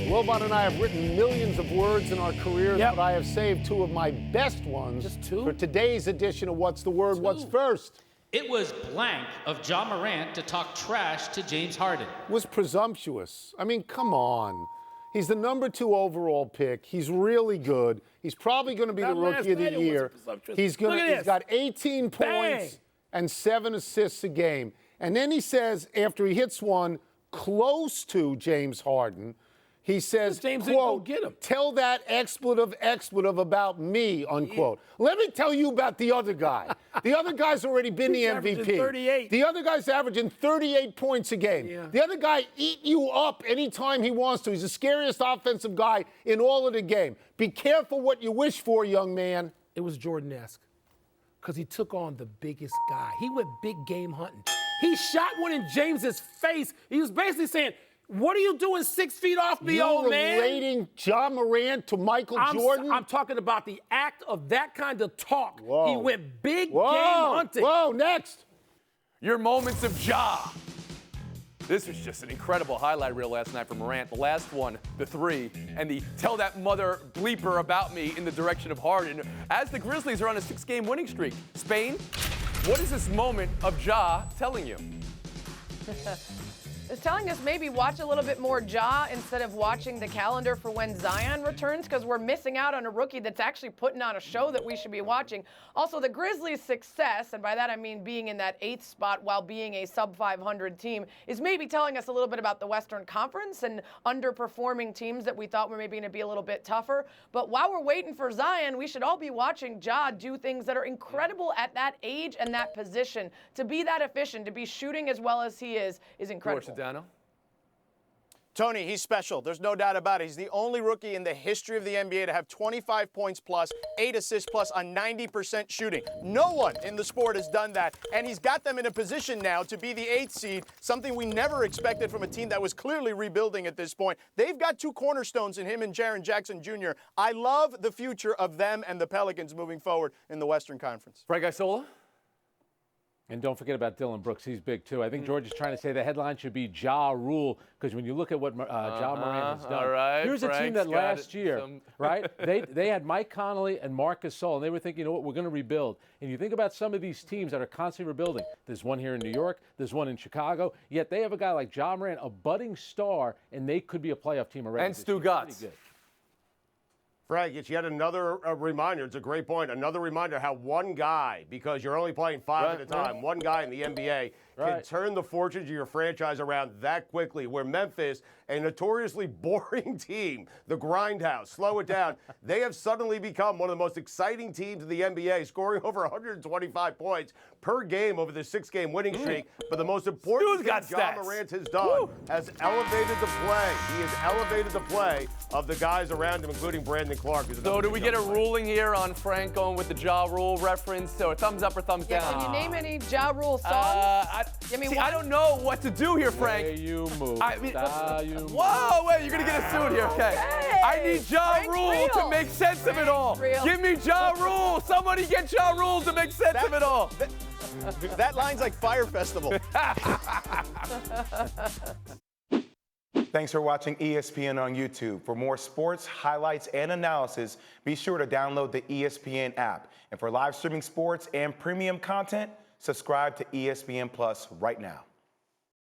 Wilbon and I have written millions of words in our careers, but I have saved two of my best ones for today's edition of What's the Word, What's First. It was blank of Ja Morant to talk trash to James Harden. Was presumptuous. I mean, come on. He's the #2 overall pick. He's really good. He's probably going to be the Rookie of the Year. He's got 18 points and 7 assists a game. And then he says, after he hits one close to James Harden, he says, quote, tell that expletive about me, unquote. Let me tell you about the other guy. The other guy's already been the MVP. 38. The other guy's averaging 38 points a game. The other guy eat you up anytime he wants to. He's the scariest offensive guy in all of the game. Be careful what you wish for, young man. It was Jordan-esque because he took on the biggest guy. He went big game hunting. He shot one in James's face. He was basically saying, what are you doing 6 feet off me, old man? You're relating Ja Morant to Michael Jordan? I'm talking about the act of that kind of talk. Whoa. He went big game hunting. Whoa, next. Your moments of Ja. This was just an incredible highlight reel last night from Morant. The last one, the three, and the tell that mother bleeper about me in the direction of Harden. As the Grizzlies are on a 6-game winning streak. Spain, what is this moment of Ja telling you? It's telling us maybe watch a little bit more Ja instead of watching the calendar for when Zion returns, because we're missing out on a rookie that's actually putting on a show that we should be watching. Also, the Grizzlies' success, and by that I mean being in that 8th spot while being a sub-500 team, is maybe telling us a little bit about the Western Conference and underperforming teams that we thought were maybe going to be a little bit tougher. But while we're waiting for Zion, we should all be watching Ja do things that are incredible at that age and that position. To be that efficient, to be shooting as well as he is incredible. Tony, he's special. There's no doubt about it. He's the only rookie in the history of the NBA to have 25 points plus, 8 assists plus on 90% shooting. No one in the sport has done that, and he's got them in a position now to be the 8th seed, something we never expected from a team that was clearly rebuilding at this point. They've got 2 cornerstones in him and Jaren Jackson Jr. I love the future of them and the Pelicans moving forward in the Western Conference. Frank Isola? And don't forget about Dylan Brooks. He's big, too. I think George is trying to say the headline should be Ja Rule, because when you look at what Ja Morant has done. Here's a team that last year, right, they had Mike Conley and Marc Gasol, and they were thinking, you know what, we're going to rebuild. And you think about some of these teams that are constantly rebuilding. There's one here in New York. There's one in Chicago. Yet they have a guy like Ja Morant, a budding star, and they could be a playoff team already. And Stu Gatz. Frank, it's yet another reminder. It's a great point. Another reminder how one guy, because you're only playing 5 at a time, one guy in the NBA can turn the fortunes of your franchise around that quickly. Where Memphis, a notoriously boring team, the grindhouse, slow it down, they have suddenly become one of the most exciting teams in the NBA, scoring over 125 points per game over the 6-game winning streak. But the most important thing Ja Morant has done has elevated the play. He has elevated the play of the guys around him, including Brandon Clark. So do we get a ruling here on Frank going with the Ja Rule reference? So a thumbs up or thumbs down? Can you name any Ja Rule songs? I don't know what to do here, Frank. Way you move. Whoa, wait, you're going to get a suit here, okay? I need Ja Rule to make sense of it all. Give me Ja Rule. Somebody get Ja Rule to make sense of it all. That line's like Fire Festival. Thanks for watching ESPN on YouTube. For more sports, highlights, and analysis, be sure to download the ESPN app. And for live streaming sports and premium content, subscribe to ESPN Plus right now.